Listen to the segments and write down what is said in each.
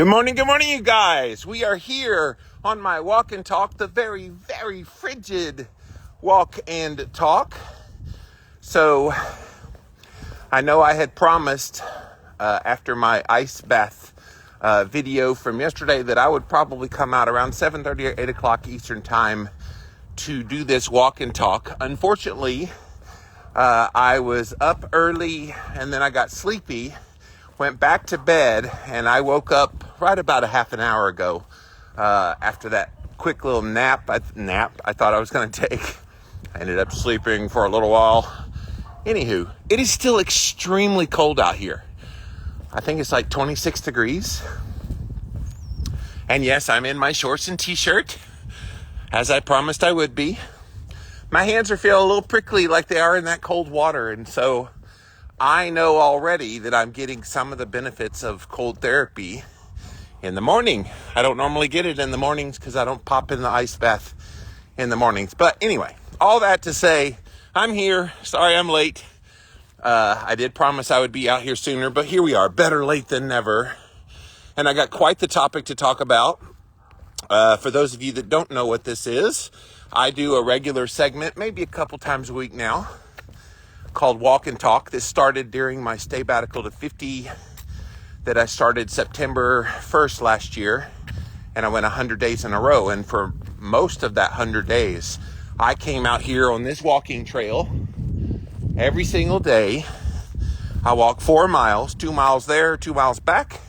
Good morning, you guys. We are here on my walk and talk, the very, very frigid walk and talk. So, I know I had promised after my ice bath video from yesterday that I would probably come out around 7:30 or 8 o'clock Eastern time to do this walk and talk. Unfortunately, I was up early and then I got sleepy. Went back to bed, and I woke up right about a half an hour ago after that quick little nap I thought I was going to take. I ended up sleeping for a little while. Anywho, it is still extremely cold out here. I think it's like 26 degrees. And yes, I'm in my shorts and t-shirt, as I promised I would be. My hands are feeling a little prickly like they are in that cold water, and so I know already that I'm getting some of the benefits of cold therapy in the morning. I don't normally get it in the mornings because I don't pop in the ice bath in the mornings. But anyway, all that to say, I'm here. Sorry I'm late. I did promise I would be out here sooner, but here we are. Better late than never. And I got quite the topic to talk about. For those of you that don't know what this is, I do a regular segment, maybe a couple times a week now, called Walk and Talk. This started during my sabbatical to 50 that I started September 1st last year, and I went 100 days in a row. And for most of that 100 days, I came out here on this walking trail every single day. I walk 4 miles, 2 miles there, 2 miles back,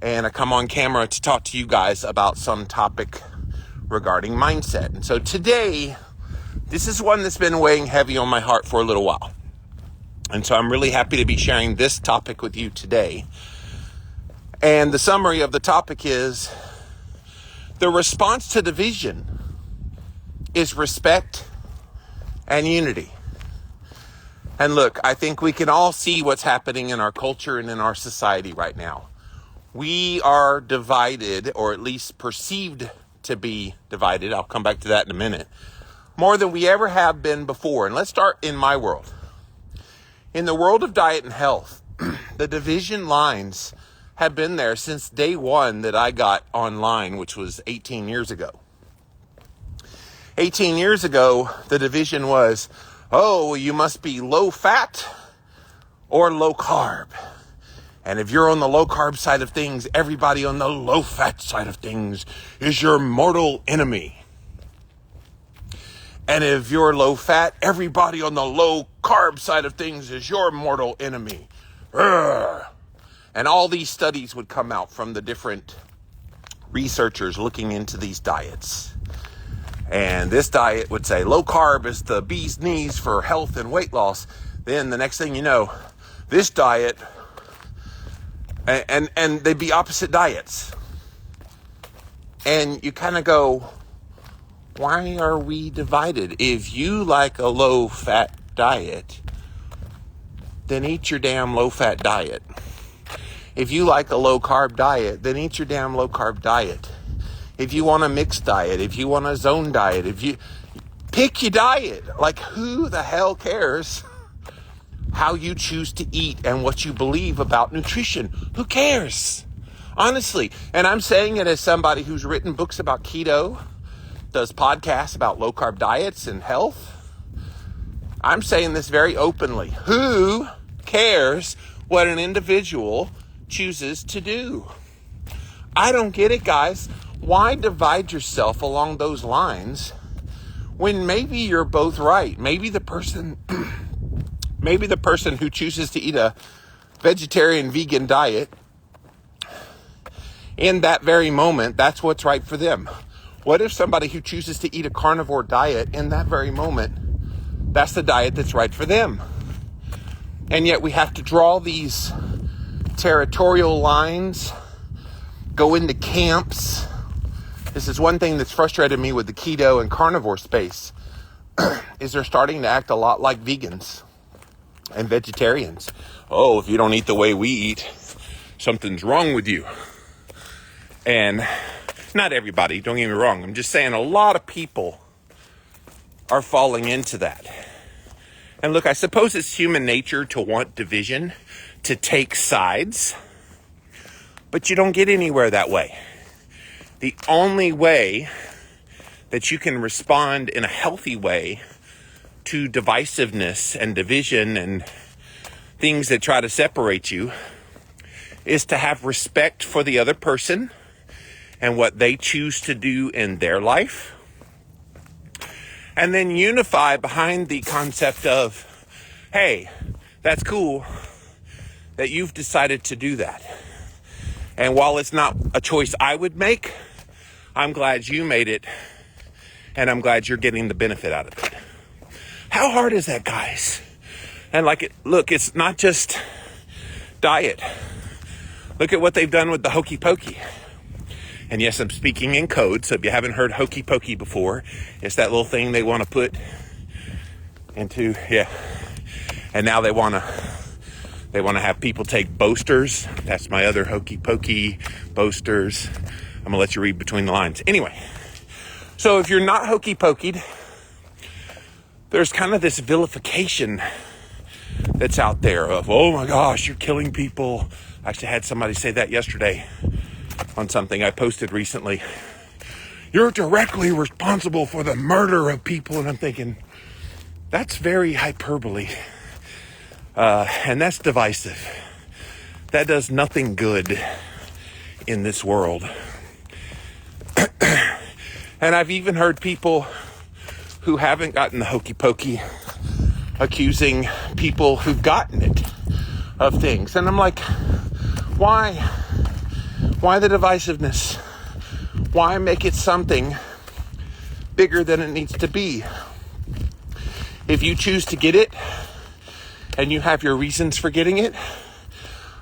and I come on camera to talk to you guys about some topic regarding mindset. And so today, this is one that's been weighing heavy on my heart for a little while. And so I'm really happy to be sharing this topic with you today. And the summary of the topic is, the response to division is respect and unity. And look, I think we can all see what's happening in our culture and in our society right now. We are divided, or at least perceived to be divided. I'll come back to that in a minute. More than we ever have been before. And let's start in my world. In the world of diet and health, the division lines have been there since day one that I got online, which was 18 years ago. 18 years ago, the division was, oh, you must be low fat or low carb. And if you're on the low carb side of things, everybody on the low fat side of things is your mortal enemy. And if you're low fat, everybody on the low carb side of things is your mortal enemy. Urgh. And all these studies would come out from the different researchers looking into these diets. And this diet would say low carb is the bee's knees for health and weight loss. Then the next thing you know, this diet, and they'd be opposite diets. And you kind of go, why are we divided? If you like a low-fat diet, then eat your damn low-fat diet. If you like a low-carb diet, then eat your damn low-carb diet. If you want a mixed diet, if you want a zone diet, if you pick your diet. Like, who the hell cares how you choose to eat and what you believe about nutrition? Who cares? Honestly. And I'm saying it as somebody who's written books about keto, does podcasts about low-carb diets and health. I'm saying this very openly. Who cares what an individual chooses to do? I don't get it, guys. Why divide yourself along those lines when maybe you're both right? Maybe the person who chooses to eat a vegetarian, vegan diet, in that very moment, that's what's right for them. What if somebody who chooses to eat a carnivore diet, in that very moment, that's the diet that's right for them? And yet we have to draw these territorial lines, go into camps. This is one thing that's frustrated me with the keto and carnivore space, is they're starting to act a lot like vegans and vegetarians. Oh, if you don't eat the way we eat, something's wrong with you. And not everybody, don't get me wrong. I'm just saying a lot of people are falling into that. And look, I suppose it's human nature to want division, to take sides. But you don't get anywhere that way. The only way that you can respond in a healthy way to divisiveness and division and things that try to separate you is to have respect for the other person and what they choose to do in their life. And then unify behind the concept of, hey, that's cool that you've decided to do that. And while it's not a choice I would make, I'm glad you made it, and I'm glad you're getting the benefit out of it. How hard is that, guys? And look, it's not just diet. Look at what they've done with the Hokey Pokey. And yes, I'm speaking in code, so if you haven't heard Hokey Pokey before, it's that little thing they want to put into, and now they want to have people take boasters. That's my other Hokey Pokey, boasters. I'm going to let you read between the lines. Anyway, so if you're not Hokey Pokeyed, there's kind of this vilification that's out there of, oh my gosh, you're killing people. I actually had somebody say that yesterday on something I posted recently. You're directly responsible for the murder of people. And I'm thinking, that's very hyperbole. And that's divisive. That does nothing good in this world. And I've even heard people who haven't gotten the Hokey Pokey accusing people who've gotten it of things. And I'm like, why? Why the divisiveness? Why make it something bigger than it needs to be? If you choose to get it and you have your reasons for getting it,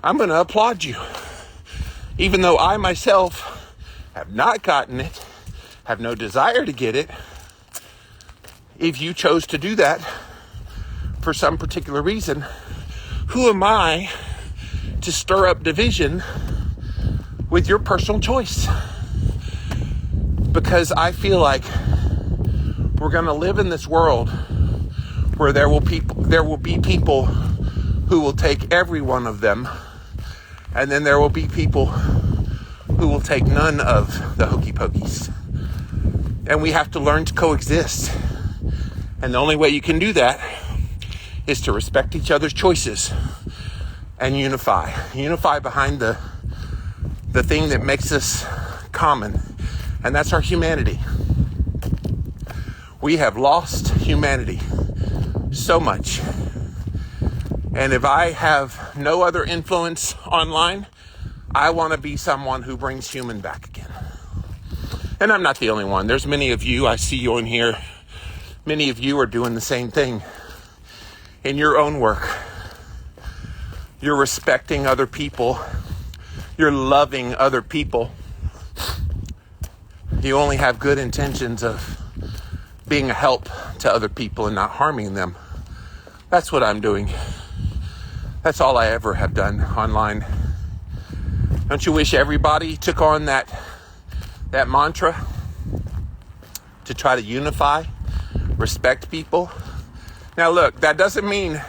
I'm going to applaud you. Even though I myself have not gotten it, have no desire to get it, if you chose to do that for some particular reason, who am I to stir up division with your personal choice? Because I feel like we're going to live in this world where there will be people who will take every one of them, and then there will be people who will take none of the Hokey Pokeys. And we have to learn to coexist. And the only way you can do that is to respect each other's choices and unify. Unify behind the thing that makes us common, and that's our humanity. We have lost humanity so much. And if I have no other influence online, I want to be someone who brings human back again. And I'm not the only one. There's many of you, I see you in here. Many of you are doing the same thing in your own work. You're respecting other people. You're loving other people. You only have good intentions of being a help to other people and not harming them. That's what I'm doing. That's all I ever have done online. Don't you wish everybody took on that mantra to try to unify, respect people? Now look, that doesn't mean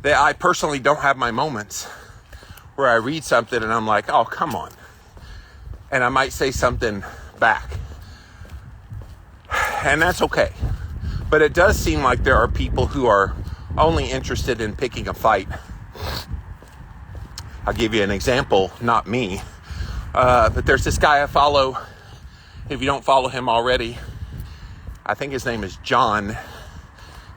that I personally don't have my moments where I read something and I'm like, oh, come on. And I might say something back. And that's okay. But it does seem like there are people who are only interested in picking a fight. I'll give you an example, not me. But there's this guy I follow. If you don't follow him already, I think his name is John.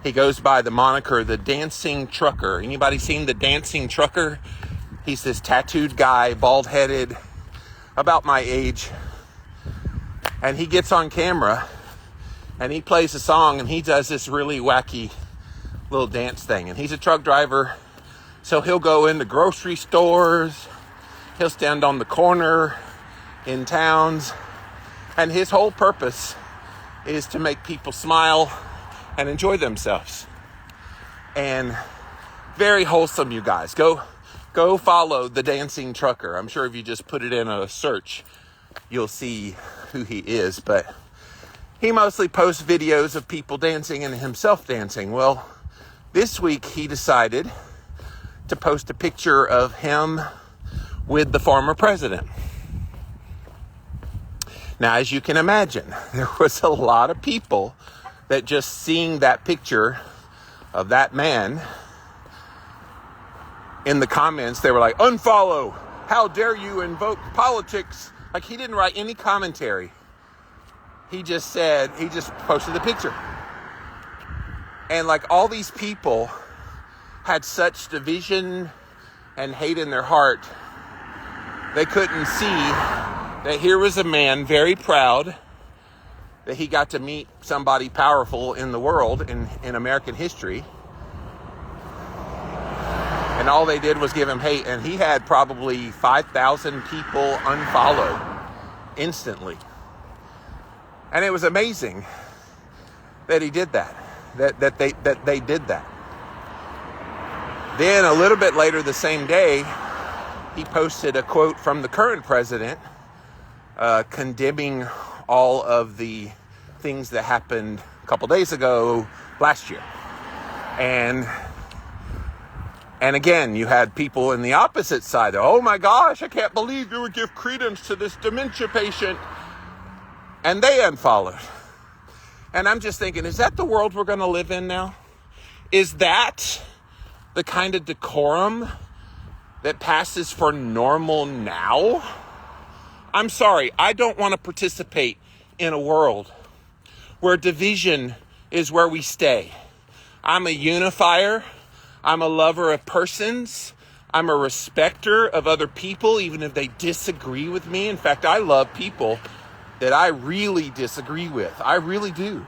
He goes by the moniker, the Dancing Trucker. Anybody seen the Dancing Trucker? He's this tattooed guy, bald-headed, about my age. And he gets on camera and he plays a song and he does this really wacky little dance thing. And he's a truck driver, so he'll go into grocery stores. He'll stand on the corner in towns. And his whole purpose is to make people smile and enjoy themselves. And very wholesome, you guys. Go follow the Dancing Trucker. I'm sure if you just put it in a search, you'll see who he is. But he mostly posts videos of people dancing and himself dancing. Well, this week he decided to post a picture of him with the former president. Now, as you can imagine, there was a lot of people that just seeing that picture of that man in the comments, they were like, unfollow, how dare you invoke politics? Like, he didn't write any commentary. He just posted the picture. And like, all these people had such division and hate in their heart, they couldn't see that here was a man very proud that he got to meet somebody powerful in the world, in American history. And all they did was give him hate. And he had probably 5,000 people unfollow instantly. And it was amazing that he did that. That they did that. Then a little bit later the same day, he posted a quote from the current president condemning all of the things that happened a couple days ago last year. And again, you had people in the opposite side. Oh my gosh, I can't believe you would give credence to this dementia patient. And they unfollowed. And I'm just thinking, is that the world we're going to live in now? Is that the kind of decorum that passes for normal now? I'm sorry, I don't want to participate in a world where division is where we stay. I'm a unifier. I'm a lover of persons. I'm a respecter of other people, even if they disagree with me. In fact, I love people that I really disagree with. I really do.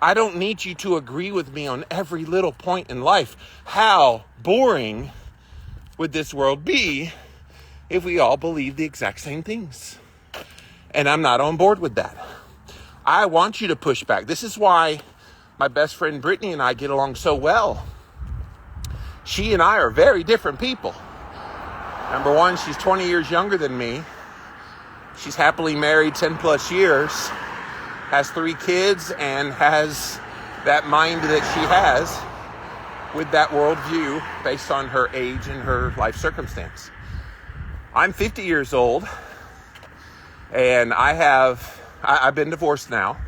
I don't need you to agree with me on every little point in life. How boring would this world be if we all believed the exact same things? And I'm not on board with that. I want you to push back. This is why my best friend Brittany and I get along so well. She and I are very different people. Number one, she's 20 years younger than me. She's happily married 10 plus years, has 3 kids, and has that mind that she has with that worldview based on her age and her life circumstance. I'm 50 years old, and I've been divorced now,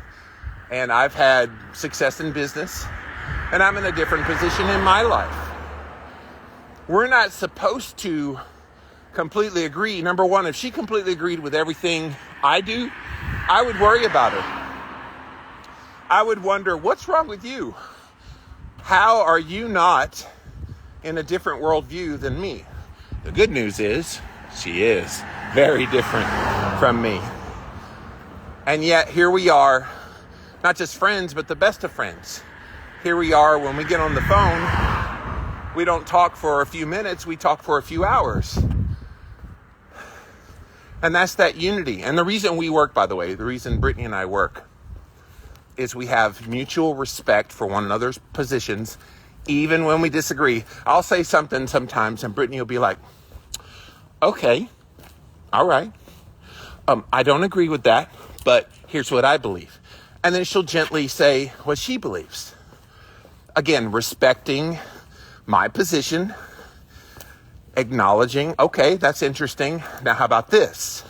and I've had success in business, and I'm in a different position in my life. We're not supposed to completely agree. Number one, if she completely agreed with everything I do, I would worry about her. I would wonder, what's wrong with you? How are you not in a different worldview than me? The good news is, she is very different from me. And yet, here we are, not just friends, but the best of friends. Here we are, when we get on the phone, we don't talk for a few minutes, we talk for a few hours. And that's that unity. And the reason we work, by the way, the reason Brittany and I work, is we have mutual respect for one another's positions, even when we disagree. I'll say something sometimes, and Brittany will be like, okay, all right. I don't agree with that, but here's what I believe. And then she'll gently say what she believes. Again, respecting my position, acknowledging, okay, that's interesting. Now, how about this?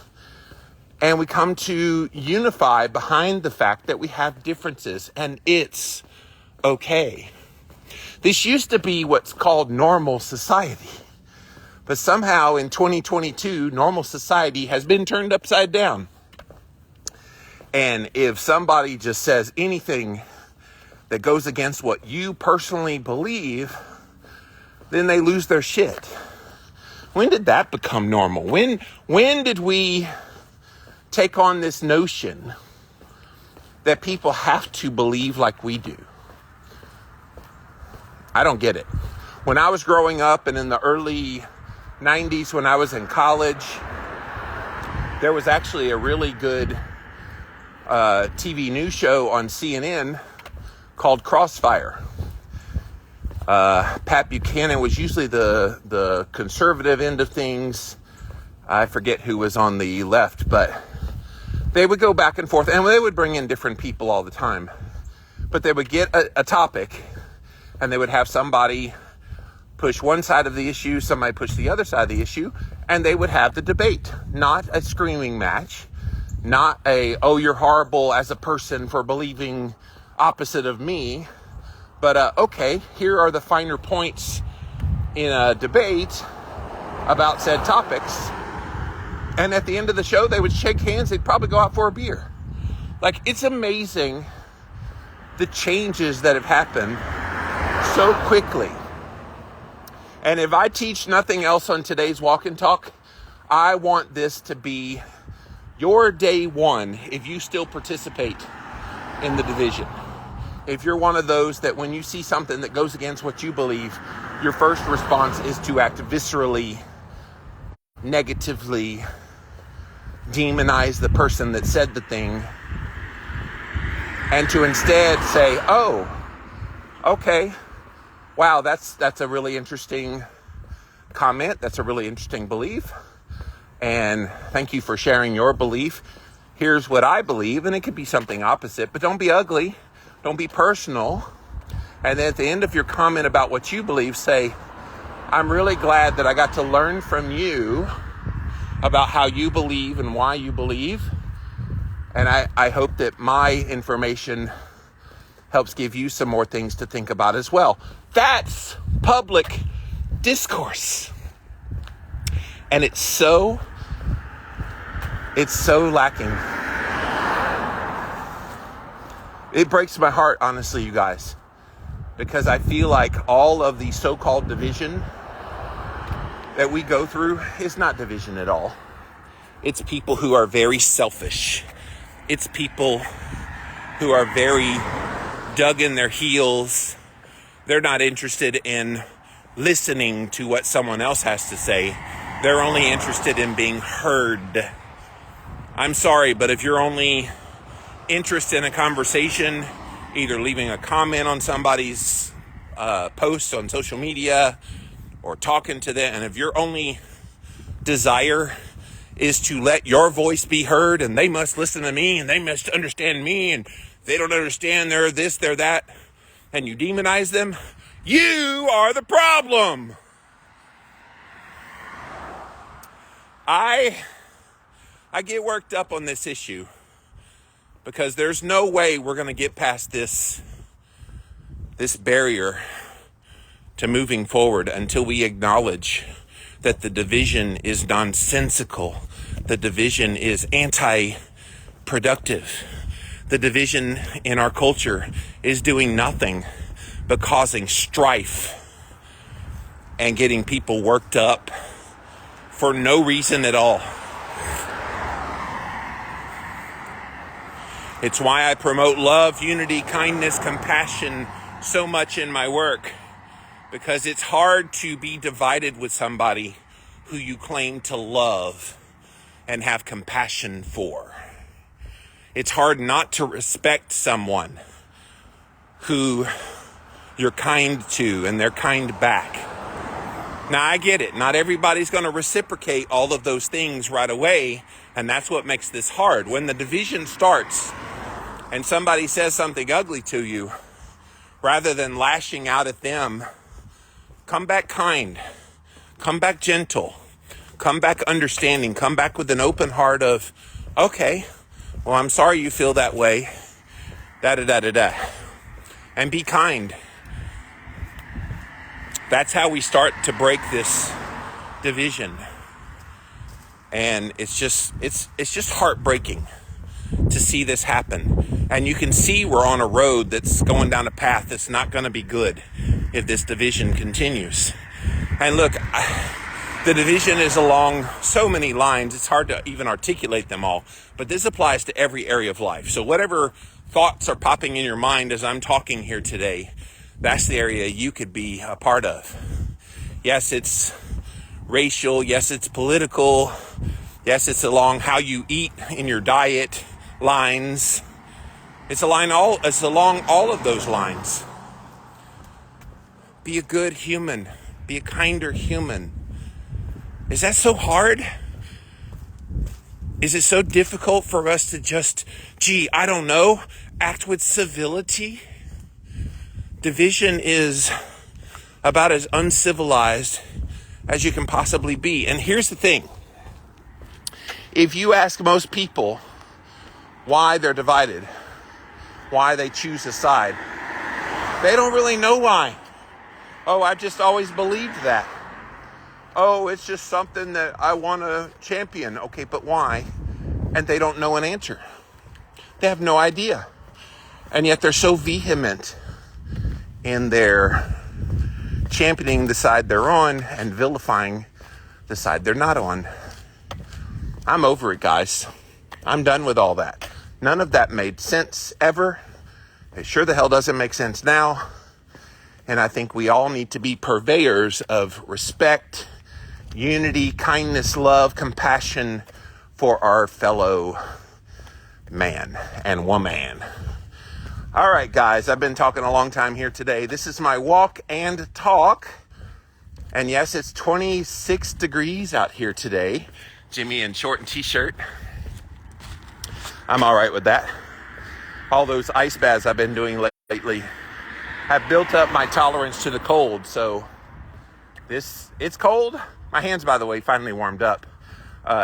And we come to unify behind the fact that we have differences, and it's okay. This used to be what's called normal society. But somehow in 2022, normal society has been turned upside down. And if somebody just says anything that goes against what you personally believe, then they lose their shit. When did that become normal? When did we take on this notion that people have to believe like we do? I don't get it. When I was growing up and in the early 90s, when I was in college, there was actually a really good TV news show on CNN called Crossfire. Pat Buchanan was usually the conservative end of things. I forget who was on the left, but they would go back and forth, and they would bring in different people all the time. But they would get a topic, and they would have somebody push one side of the issue, somebody push the other side of the issue, and they would have the debate, not a screaming match, not a, oh, you're horrible as a person for believing opposite of me, but okay, here are the finer points in a debate about said topics. And at the end of the show, they would shake hands. They'd probably go out for a beer. Like, it's amazing the changes that have happened so quickly. And if I teach nothing else on today's Walk and Talk, I want this to be your day one if you still participate in the division. If you're one of those that when you see something that goes against what you believe, your first response is to act viscerally, negatively, demonize the person that said the thing, and to instead say, oh, okay, wow, that's a really interesting comment. That's a really interesting belief. And thank you for sharing your belief. Here's what I believe. And it could be something opposite, but don't be ugly. Don't be personal. And then at the end of your comment about what you believe, say, I'm really glad that I got to learn from you about how you believe and why you believe. And I hope that my information helps give you some more things to think about as well. That's public discourse. And it's so lacking. It breaks my heart, honestly, you guys, because I feel like all of the so-called division that we go through is not division at all. It's people who are very selfish. It's people who are very dug in their heels. They're not interested in listening to what someone else has to say. They're only interested in being heard. I'm sorry, but if you're only interested in a conversation, either leaving a comment on somebody's post on social media or talking to them, and if your only desire is to let your voice be heard and they must listen to me and they must understand me and they don't understand, they're this, they're that, and you demonize them, you are the problem. I get worked up on this issue because there's no way we're going to get past this barrier to moving forward until we acknowledge that the division is nonsensical. The division is anti-productive. The division in our culture is doing nothing but causing strife and getting people worked up for no reason at all. It's why I promote love, unity, kindness, compassion so much in my work, because it's hard to be divided with somebody who you claim to love and have compassion for. It's hard not to respect someone who you're kind to and they're kind back. Now, I get it. Not everybody's going to reciprocate all of those things right away, and that's what makes this hard. When the division starts and somebody says something ugly to you, rather than lashing out at them, come back kind, come back gentle, come back understanding, come back with an open heart of, okay, well, I'm sorry you feel that way, da-da-da-da-da, and be kind. That's how we start to break this division. And it's just heartbreaking to see this happen. And you can see we're on a road that's going down a path that's not going to be good if this division continues. And look, the division is along so many lines, it's hard to even articulate them all. But this applies to every area of life. So whatever thoughts are popping in your mind as I'm talking here today, that's the area you could be a part of. Yes, it's racial. Yes, it's political. Yes, it's along how you eat in your diet lines. It's along all of those lines. Be a good human. Be a kinder human. Is that so hard? Is it so difficult for us to just, I don't know, act with civility? Division is about as uncivilized as you can possibly be. And here's the thing. If you ask most people why they're divided, why they choose a side, they don't really know why. Oh, I just always believed that. Oh, it's just something that I want to champion. Okay, but why? And they don't know an answer. They have no idea. And yet they're so vehement in their championing the side they're on and vilifying the side they're not on. I'm over it, guys. I'm done with all that. None of that made sense ever. It sure the hell doesn't make sense now. And I think we all need to be purveyors of respect, unity, kindness, love, compassion for our fellow man and woman. All right, guys, I've been talking a long time here today. This is my walk and talk. And yes, it's 26 degrees out here today. Jimmy in short and t-shirt. I'm all right with that. All those ice baths I've been doing lately have built up my tolerance to the cold. So it's cold. My hands, by the way, finally warmed up.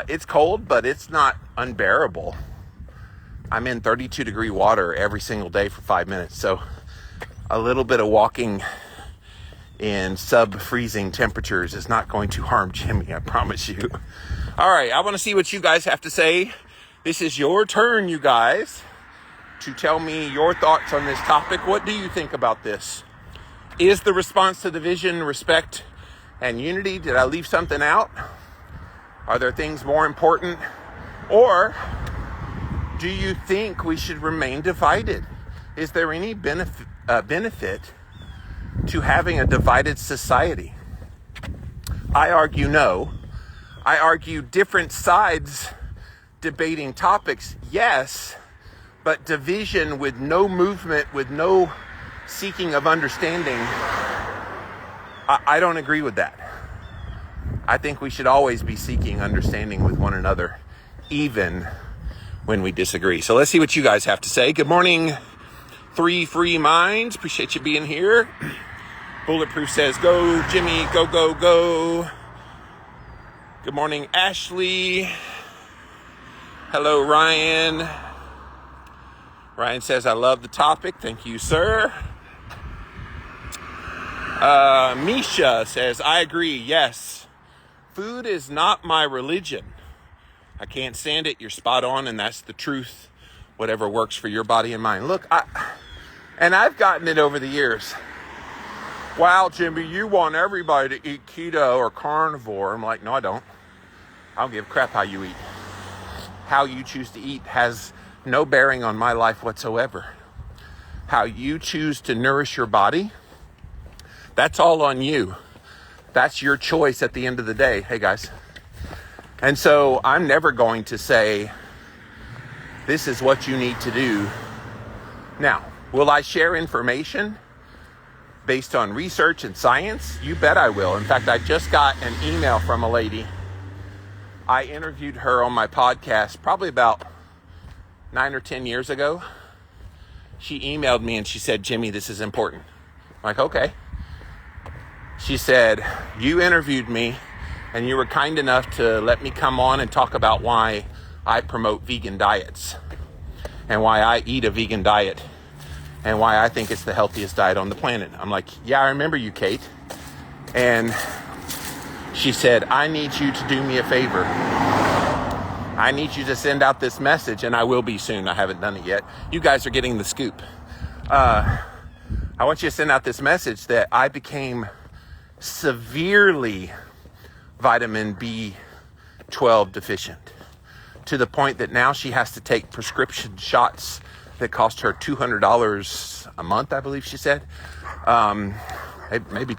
It's cold, but it's not unbearable. I'm in 32 degree water every single day for 5 minutes. So a little bit of walking in sub-freezing temperatures is not going to harm Jimmy, I promise you. All right, I want to see what you guys have to say. This is your turn, you guys, to tell me your thoughts on this topic. What do you think about this? Is the response to division respect and unity? Did I leave something out? Are there things more important? Or do you think we should remain divided? Is there any benefit to having a divided society? I argue no. I argue different sides debating topics, yes, but division with no movement, with no seeking of understanding, I don't agree with that. I think we should always be seeking understanding with one another, even when we disagree. So let's see what you guys have to say. Good morning, 3 Free Minds. Appreciate you being here. Bulletproof says, go, Jimmy, go, go, go. Good morning, Ashley. Hello, Ryan. Ryan says, I love the topic. Thank you, sir. Misha says, I agree. Yes. Food is not my religion. I can't stand it. You're spot on, and that's the truth. Whatever works for your body and mind. Look, I've gotten it over the years. Wow, Jimmy, you want everybody to eat keto or carnivore. I'm like, no, I don't. I don't give a crap how you eat. How you choose to eat has no bearing on my life whatsoever. How you choose to nourish your body, that's all on you. That's your choice at the end of the day. Hey, guys. And so I'm never going to say, this is what you need to do. Now, will I share information based on research and science? You bet I will. In fact, I just got an email from a lady. I interviewed her on my podcast probably about 9 or 10 years ago. She emailed me and she said, Jimmy, this is important. I'm like, okay. She said, you interviewed me and you were kind enough to let me come on and talk about why I promote vegan diets and why I eat a vegan diet and why I think it's the healthiest diet on the planet. I'm like, yeah, I remember you, Kate. And she said, I need you to do me a favor. I need you to send out this message, and I will be soon. I haven't done it yet. You guys are getting the scoop. I want you to send out this message that I became severely vitamin B12 deficient to the point that now she has to take prescription shots that cost her $200 a month, I believe she said. Maybe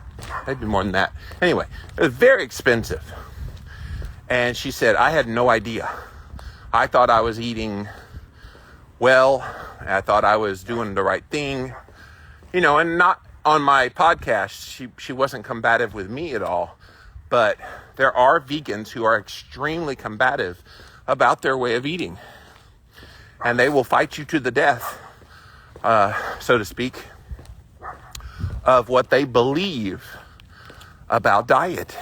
more than that. Anyway, it was very expensive. And she said, I had no idea. I thought I was eating well. I thought I was doing the right thing. You know, and not on my podcast, she wasn't combative with me at all. But there are vegans who are extremely combative about their way of eating. And they will fight you to the death, so to speak, of what they believe about diet.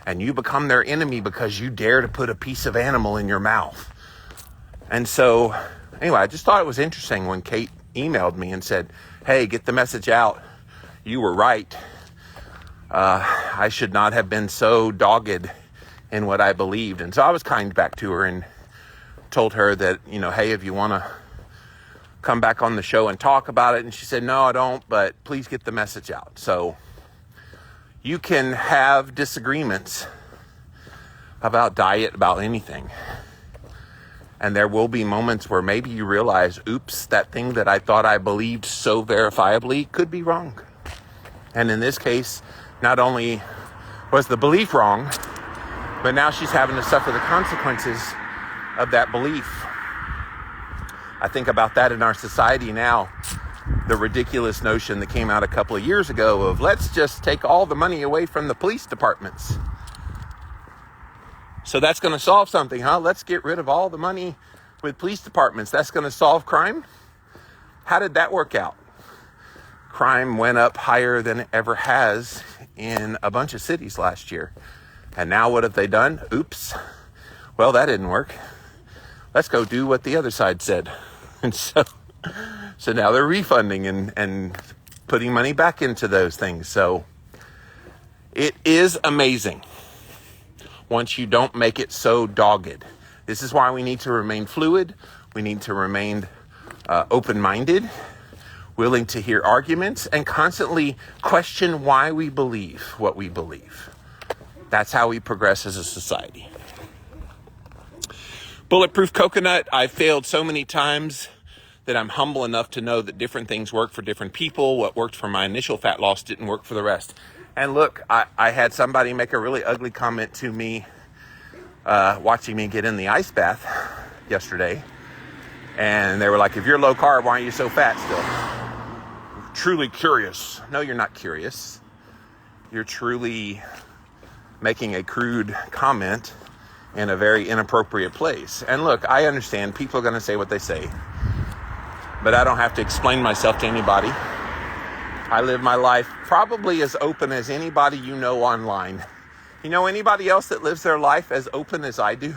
and you become their enemy because you dare to put a piece of animal in your mouth. And so, anyway, I just thought it was interesting when Kate emailed me and said, hey, get the message out. You were right. I should not have been so dogged in what I believed. And so I was kind back to her and told her that, hey, if you want to come back on the show and talk about it. And she said, no, I don't, but please get the message out. So you can have disagreements about diet, about anything. And there will be moments where maybe you realize, oops, that thing that I thought I believed so verifiably could be wrong. And in this case, not only was the belief wrong, but now she's having to suffer the consequences of that belief. I think about that in our society now. The ridiculous notion that came out a couple of years ago of let's just take all the money away from the police departments. So that's going to solve something, huh? Let's get rid of all the money with police departments. That's going to solve crime? How did that work out? Crime went up higher than it ever has in a bunch of cities last year. And now what have they done? Oops. Well, that didn't work. Let's go do what the other side said. And so now they're refunding and putting money back into those things. So it is amazing once you don't make it so dogged. This is why we need to remain fluid. We need to remain open-minded, willing to hear arguments, and constantly question why we believe what we believe. That's how we progress as a society. Bulletproof coconut, I've failed so many times that I'm humble enough to know that different things work for different people. What worked for my initial fat loss didn't work for the rest. And look, I had somebody make a really ugly comment to me watching me get in the ice bath yesterday. And they were like, if you're low carb, why are you so fat still? Truly curious. No, you're not curious. You're truly making a crude comment in a very inappropriate place. And look, I understand people are going to say what they say, but I don't have to explain myself to anybody. I live my life probably as open as anybody you know online. You know anybody else that lives their life as open as I do?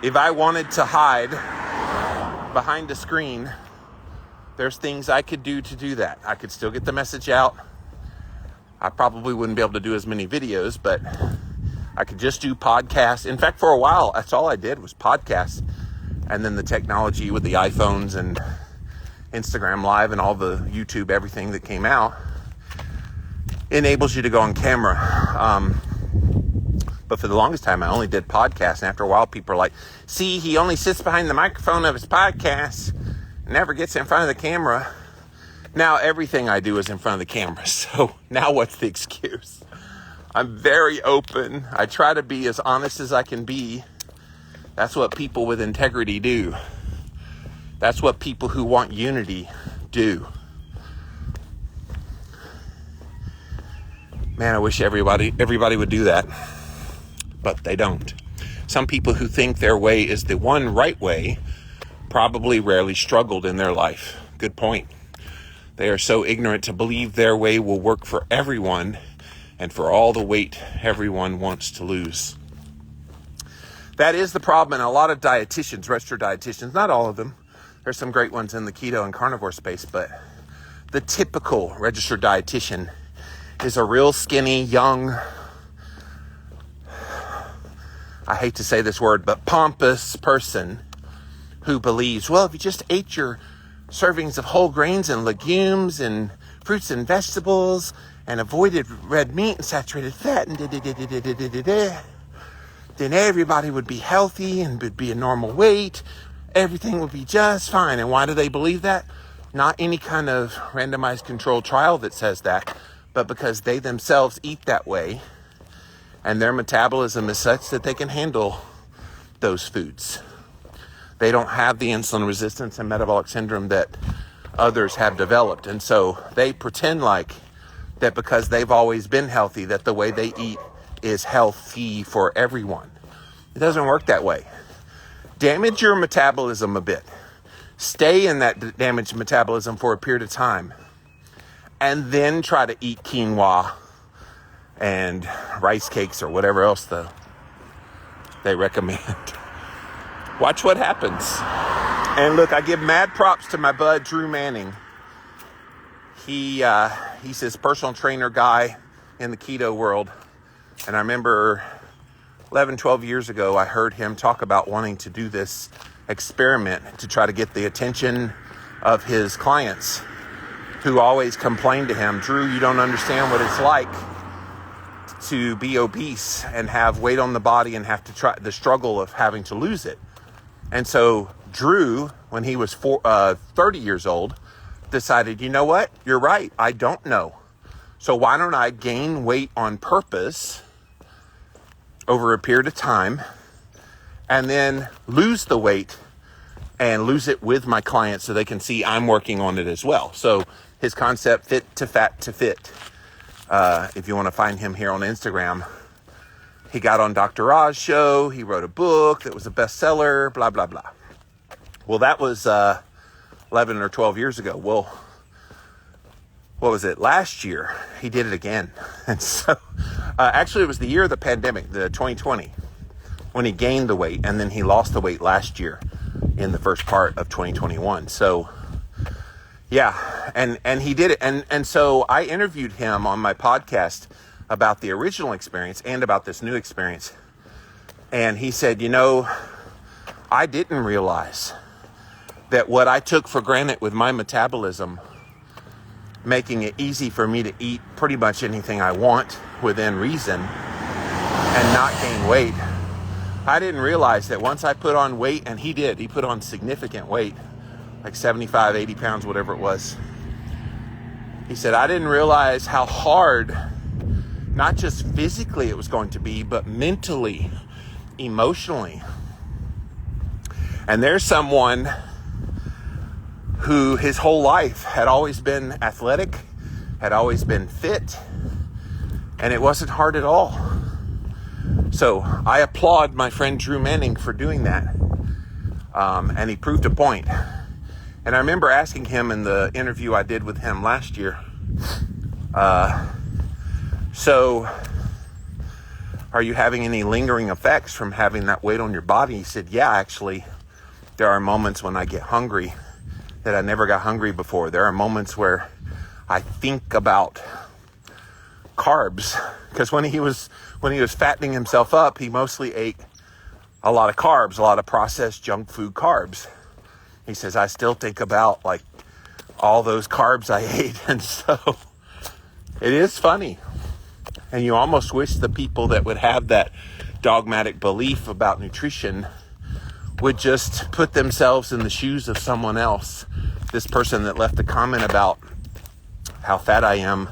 If I wanted to hide behind a screen, there's things I could do to do that. I could still get the message out. I probably wouldn't be able to do as many videos, but I could just do podcasts. In fact, for a while, that's all I did was podcasts. And then the technology with the iPhones and Instagram Live and all the YouTube, everything that came out, enables you to go on camera. But for the longest time, I only did podcasts. And after a while, people are like, see, he only sits behind the microphone of his podcasts, never gets in front of the camera. Now everything I do is in front of the camera. So now what's the excuse? I'm very open. I try to be as honest as I can be. That's what people with integrity do. That's what people who want unity do. Man, I wish everybody would do that, but they don't. Some people who think their way is the one right way probably rarely struggled in their life. Good point. They are so ignorant to believe their way will work for everyone and for all the weight everyone wants to lose. That is the problem in a lot of dietitians, registered dietitians, not all of them. There's some great ones in the keto and carnivore space, but the typical registered dietitian is a real skinny, young, I hate to say this word, but pompous person who believes, well, if you just ate your servings of whole grains and legumes and fruits and vegetables and avoided red meat and saturated fat and then everybody would be healthy and would be a normal weight. Everything would be just fine. And why do they believe that? Not any kind of randomized controlled trial that says that, but because they themselves eat that way and their metabolism is such that they can handle those foods. They don't have the insulin resistance and metabolic syndrome that others have developed. And so they pretend like that because they've always been healthy, that the way they eat is healthy for everyone. It doesn't work that way. Damage your metabolism a bit. Stay in that damaged metabolism for a period of time. And then try to eat quinoa and rice cakes or whatever else they recommend. Watch what happens. And look, I give mad props to my bud, Drew Manning. He's this personal trainer guy in the keto world. And I remember 11, 12 years ago, I heard him talk about wanting to do this experiment to try to get the attention of his clients who always complained to him, Drew, you don't understand what it's like to be obese and have weight on the body and have to try the struggle of having to lose it. And so Drew, when he was 30 years old, decided, you know what? You're right. I don't know. So why don't I gain weight on purpose over a period of time and then lose the weight and lose it with my clients so they can see I'm working on it as well. So his concept, Fit to Fat to Fit. If you want to find him here on Instagram, he got on Dr. Oz show. He wrote a book that was a bestseller, blah, blah, blah. Well, that was 11 or 12 years ago. Well, what was it? Last year, he did it again. And so, actually, it was the year of the pandemic, the 2020, when he gained the weight. And then he lost the weight last year in the first part of 2021. So, yeah, and he did it. And so I interviewed him on my podcast about the original experience and about this new experience. And he said, you know, I didn't realize that what I took for granted with my metabolism, making it easy for me to eat pretty much anything I want within reason and not gain weight. I didn't realize that once I put on weight, and he put on significant weight, like 75, 80 pounds, whatever it was. He said, I didn't realize how hard, not just physically it was going to be, but mentally, emotionally. And there's someone who his whole life had always been athletic, had always been fit, and it wasn't hard at all. So I applaud my friend Drew Manning for doing that. And he proved a point. And I remember asking him in the interview I did with him last year, so are you having any lingering effects from having that weight on your body? He said, yeah, actually, there are moments when I get hungry that I never got hungry before. There are moments where I think about carbs, because when he was fattening himself up, he mostly ate a lot of carbs, a lot of processed junk food carbs. He says, I still think about like all those carbs I ate. And so it is funny. And you almost wish the people that would have that dogmatic belief about nutrition would just put themselves in the shoes of someone else. This person that left a comment about how fat I am,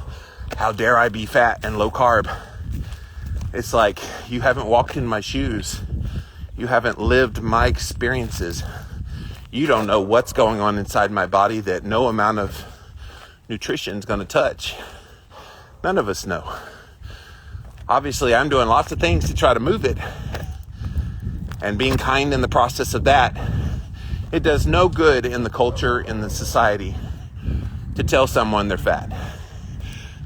how dare I be fat and low carb. It's like, you haven't walked in my shoes. You haven't lived my experiences. You don't know what's going on inside my body that no amount of nutrition is going to touch. None of us know. Obviously, I'm doing lots of things to try to move it. And being kind in the process of that, it does no good in the culture, in the society, to tell someone they're fat.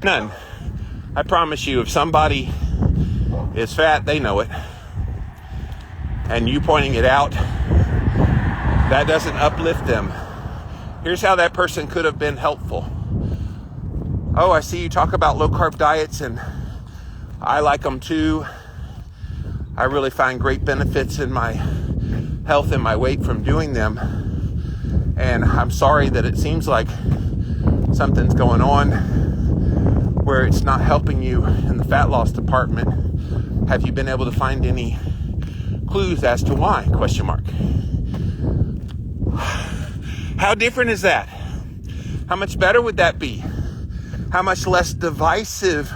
None. I promise you, if somebody is fat, they know it. And you pointing it out, that doesn't uplift them. Here's how that person could have been helpful. Oh, I see you talk about low carb diets, and I like them too. I really find great benefits in my health and my weight from doing them. And I'm sorry that it seems like something's going on where it's not helping you in the fat loss department. Have you been able to find any clues as to why? Question mark. How different is that? How much better would that be? How much less divisive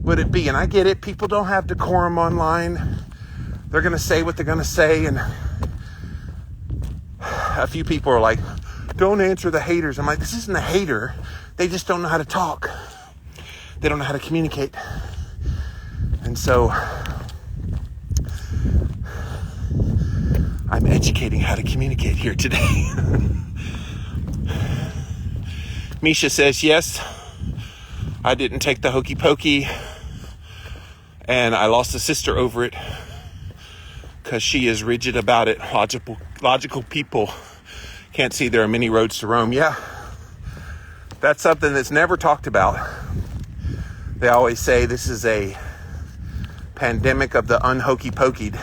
would it be? And I get it. People don't have decorum online. They're going to say what they're going to say. And a few people are like, don't answer the haters. I'm like, this isn't a hater. They just don't know how to talk. They don't know how to communicate. And so I'm educating how to communicate here today. Misha says, yes, I didn't take the hokey pokey. And I lost a sister over it because she is rigid about it. Logical people can't see there are many roads to Rome. Yeah, that's something that's never talked about. They always say this is a pandemic of the unhokey-pokeyed,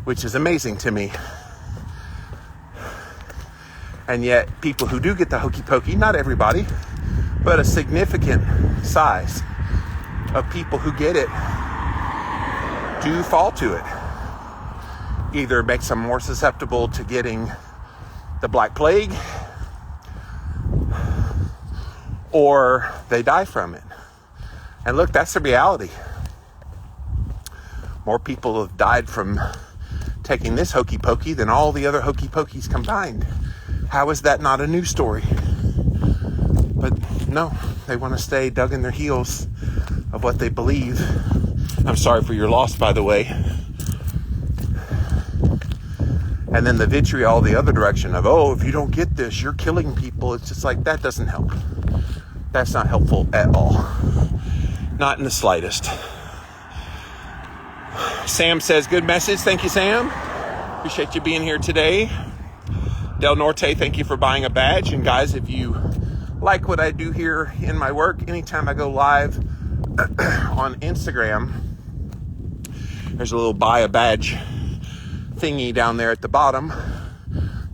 which is amazing to me. And yet people who do get the hokey-pokey, not everybody, but a significant size of people who get it do fall to it. Either makes them more susceptible to getting the Black Plague, or they die from it. And look, that's the reality. More people have died from taking this hokey pokey than all the other hokey pokeys combined. How is that not a news story? But no, they want to stay dug in their heels of what they believe. I'm sorry for your loss, by the way. And then the vitriol the other direction of, oh, if you don't get this, you're killing people. It's just like, that doesn't help. That's not helpful at all. Not in the slightest. Sam says, good message. Thank you, Sam. Appreciate you being here today. Del Norte, thank you for buying a badge. And guys, if you like what I do here in my work, anytime I go live on Instagram, there's a little buy a badge thingy down there at the bottom.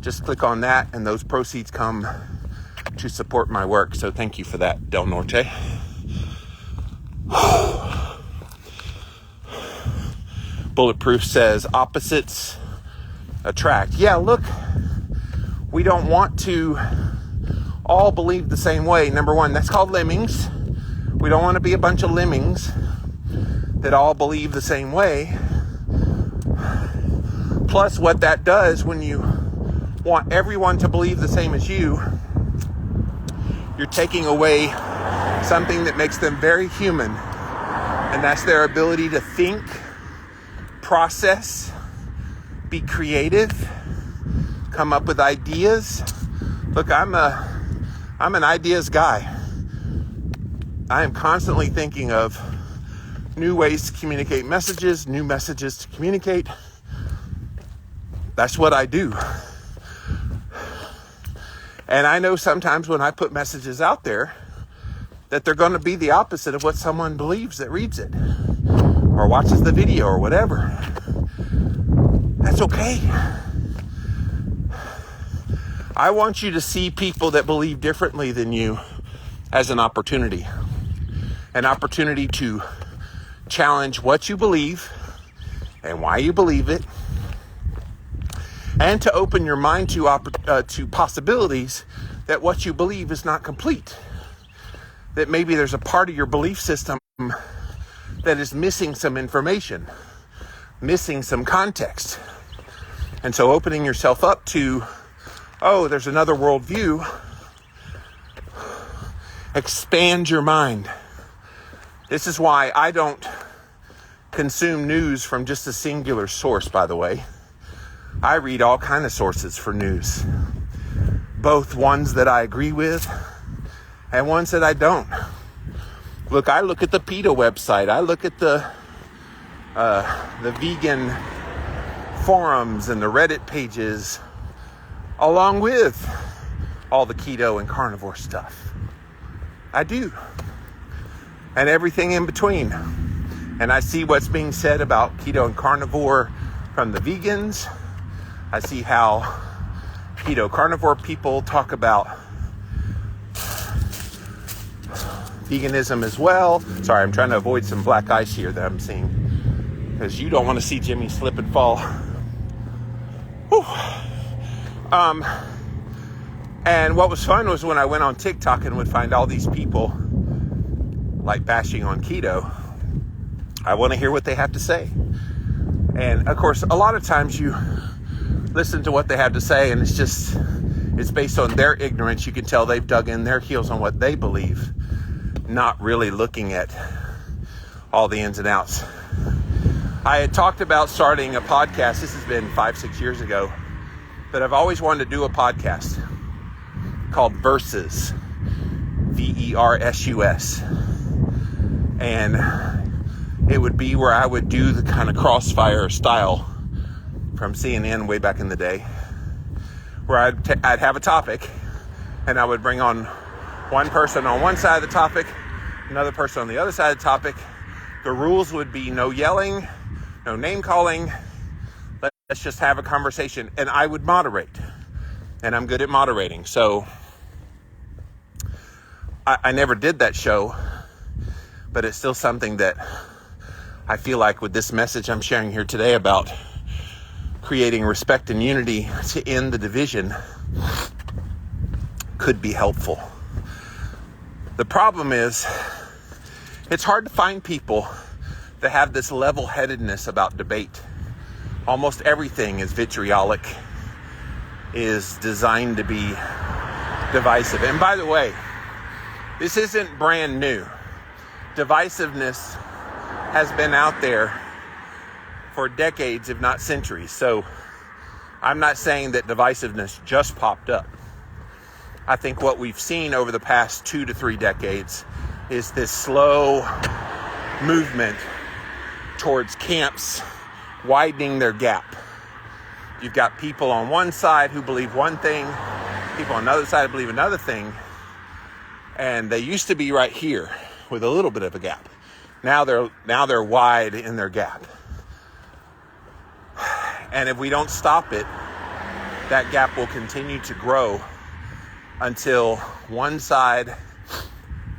Just click on that and those proceeds come to support my work. So thank you for that, Del Norte. Bulletproof says opposites attract. Yeah, look, we don't want to all believe the same way. Number one, that's called lemmings. We don't want to be a bunch of lemmings that all believe the same way. Plus, what that does when you want everyone to believe the same as you, you're taking away something that makes them very human, and that's their ability to think, process, be creative, come up with ideas. Look, I'm an ideas guy. I am constantly thinking of new ways to communicate messages, new messages to communicate. That's what I do. And I know sometimes when I put messages out there that they're going to be the opposite of what someone believes that reads it or watches the video or whatever. That's okay. I want you to see people that believe differently than you as an opportunity to challenge what you believe and why you believe it, and to open your mind to possibilities that what you believe is not complete. That maybe there's a part of your belief system that is missing some information, missing some context. And so opening yourself up to, oh, there's another worldview. Expand your mind. This is why I don't consume news from just a singular source, by the way. I read all kinds of sources for news, both ones that I agree with and ones that I don't. Look, I look at the PETA website. I look at the vegan forums and the Reddit pages, along with all the keto and carnivore stuff. I do. And everything in between. And I see what's being said about keto and carnivore from the vegans. I see how keto carnivore people talk about veganism as well. Sorry, I'm trying to avoid some black ice here that I'm seeing, because you don't want to see Jimmy slip and fall. Whew. And what was fun was when I went on TikTok and would find all these people like bashing on keto. I want to hear what they have to say. And of course, a lot of times you listen to what they have to say and it's based on their ignorance. You can tell they've dug in their heels on what they believe, not really looking at all the ins and outs. I had talked about starting a podcast. This has been 5-6 years ago, but I've always wanted to do a podcast called Versus, Versus. And it would be where I would do the kind of crossfire style from CNN way back in the day, where I'd have a topic and I would bring on one person on one side of the topic, another person on the other side of the topic. The rules would be no yelling, no name calling. Let's just have a conversation. And I would moderate. And I'm good at moderating. So I never did that show, but it's still something that I feel like with this message I'm sharing here today about creating respect and unity to end the division could be helpful. The problem is, it's hard to find people that have this level-headedness about debate. Almost everything is vitriolic, is designed to be divisive. And by the way, this isn't brand new. Divisiveness has been out there for decades, if not centuries. So I'm not saying that divisiveness just popped up. I think what we've seen over the past 2 to 3 decades is this slow movement towards camps widening their gap. You've got people on one side who believe one thing, people on the other side believe another thing, and they used to be right here with a little bit of a gap. Now they're wide in their gap. And if we don't stop it, that gap will continue to grow until one side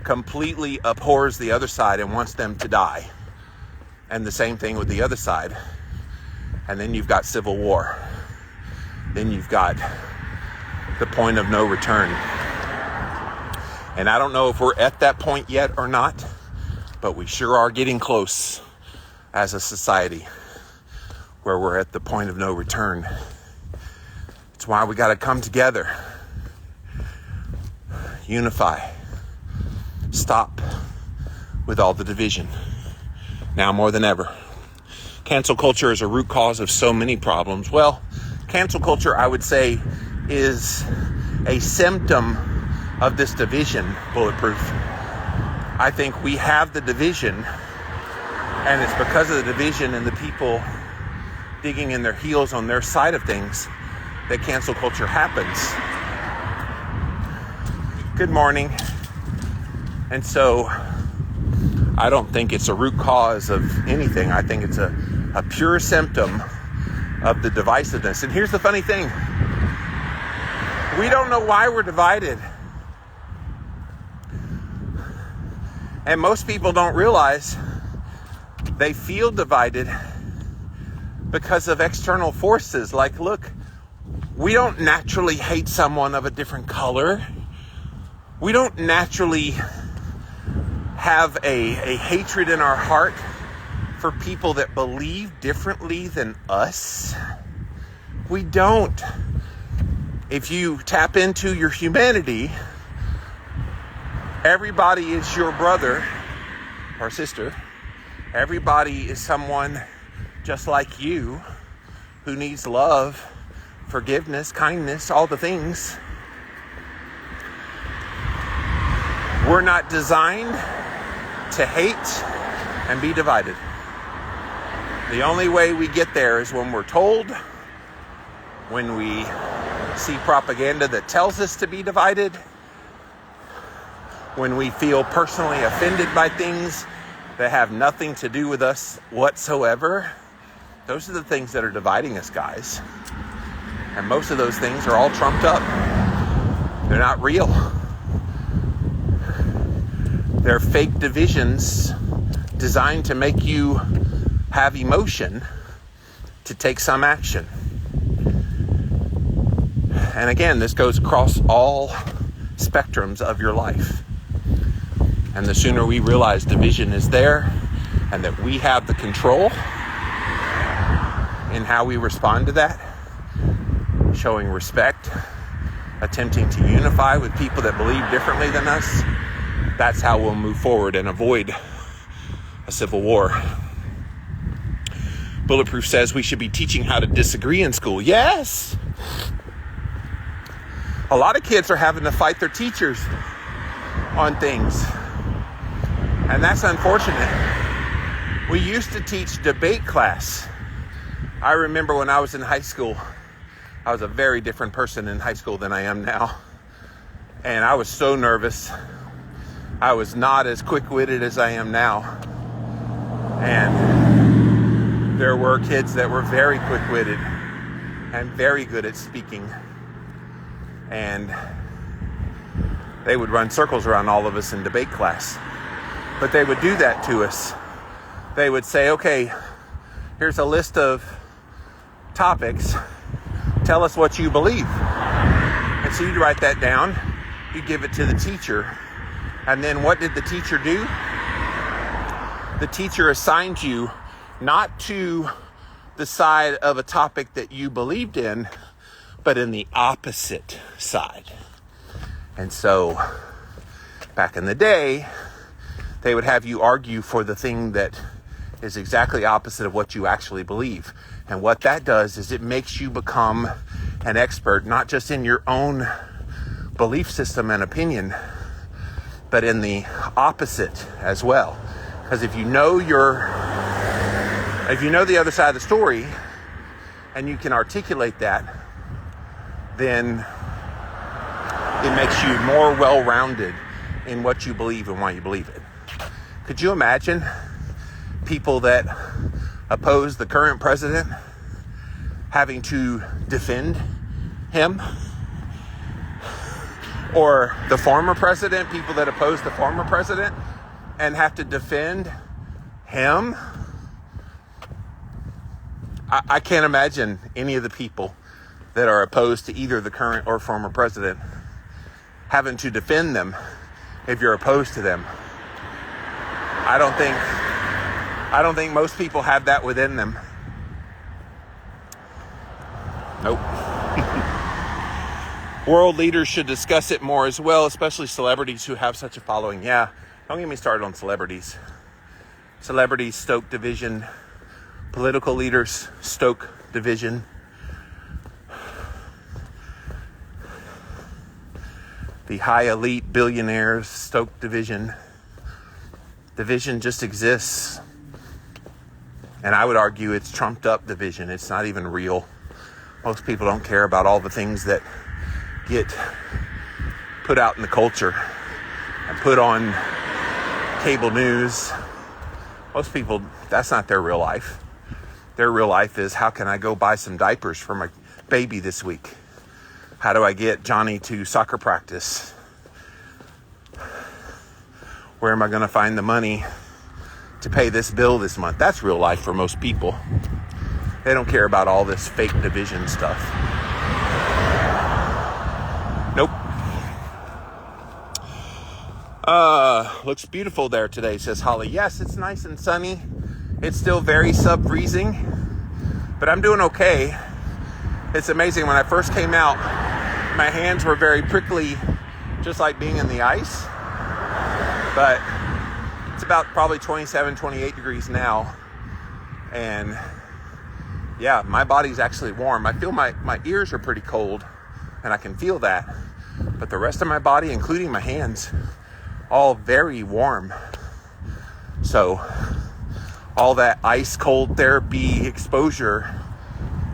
completely abhors the other side and wants them to die. And the same thing with the other side. And then you've got civil war. Then you've got the point of no return. And I don't know if we're at that point yet or not, but we sure are getting close as a society where we're at the point of no return. It's why we got to come together, unify, stop with all the division, now more than ever. Cancel culture is a root cause of so many problems. Well, cancel culture, I would say, is a symptom of this division, Bulletproof. I think we have the division, and it's because of the division and the people digging in their heels on their side of things that cancel culture happens. Good morning. And so I don't think it's a root cause of anything. I think it's a pure symptom of the divisiveness. And here's the funny thing. We don't know why we're divided. And most people don't realize they feel divided because of external forces. Like, look, we don't naturally hate someone of a different color. We don't naturally have a hatred in our heart for people that believe differently than us. We don't. If you tap into your humanity, everybody is your brother or sister. Everybody is someone just like you who needs love, forgiveness, kindness, all the things. We're not designed to hate and be divided. The only way we get there is when we're told, when we see propaganda that tells us to be divided, when we feel personally offended by things that have nothing to do with us whatsoever. Those are the things that are dividing us, guys. And most of those things are all trumped up. They're not real. They're fake divisions designed to make you have emotion to take some action. And again, this goes across all spectrums of your life. And the sooner we realize division is there and that we have the control in how we respond to that, showing respect, attempting to unify with people that believe differently than us, that's how we'll move forward and avoid a civil war. Bulletproof says we should be teaching how to disagree in school. Yes! A lot of kids are having to fight their teachers on things. And that's unfortunate. We used to teach debate class. I remember when I was in high school, I was a very different person in high school than I am now. And I was so nervous. I was not as quick-witted as I am now. And there were kids that were very quick-witted and very good at speaking. And they would run circles around all of us in debate class. But they would do that to us. They would say, okay, here's a list of topics. Tell us what you believe. And so you'd write that down. You give it to the teacher. And then what did the teacher do? The teacher assigned you not to the side of a topic that you believed in, but in the opposite side. And so back in the day, they would have you argue for the thing that is exactly opposite of what you actually believe. And what that does is it makes you become an expert, not just in your own belief system and opinion, but in the opposite as well. Because if you know the other side of the story and you can articulate that, then it makes you more well-rounded in what you believe and why you believe it. Could you imagine people that oppose the current president having to defend him? Or the former president, people that oppose the former president and have to defend him? I can't imagine any of the people that are opposed to either the current or former president having to defend them if you're opposed to them. I don't think most people have that within them. Nope. World leaders should discuss it more as well, especially celebrities who have such a following. Yeah, don't get me started on celebrities. Celebrities stoke division. Political leaders stoke division. The high elite billionaires stoke division. Division just exists. And I would argue it's trumped up division. It's not even real. Most people don't care about all the things that get put out in the culture and put on cable news. Most people, that's not their real life. Their real life is, how can I go buy some diapers for my baby this week? How do I get Johnny to soccer practice? Where am I going to find the money to pay this bill this month? That's real life for most people. They don't care about all this fake division stuff. Nope. Looks beautiful there today, says Holly. Yes, it's nice and sunny. It's still very sub-freezing, but I'm doing okay. It's amazing. When I first came out, my hands were very prickly, just like being in the ice. But it's about probably 27, 28 degrees now. And yeah, my body's actually warm. I feel my ears are pretty cold, and I can feel that. But the rest of my body, including my hands, all very warm. So all that ice cold therapy exposure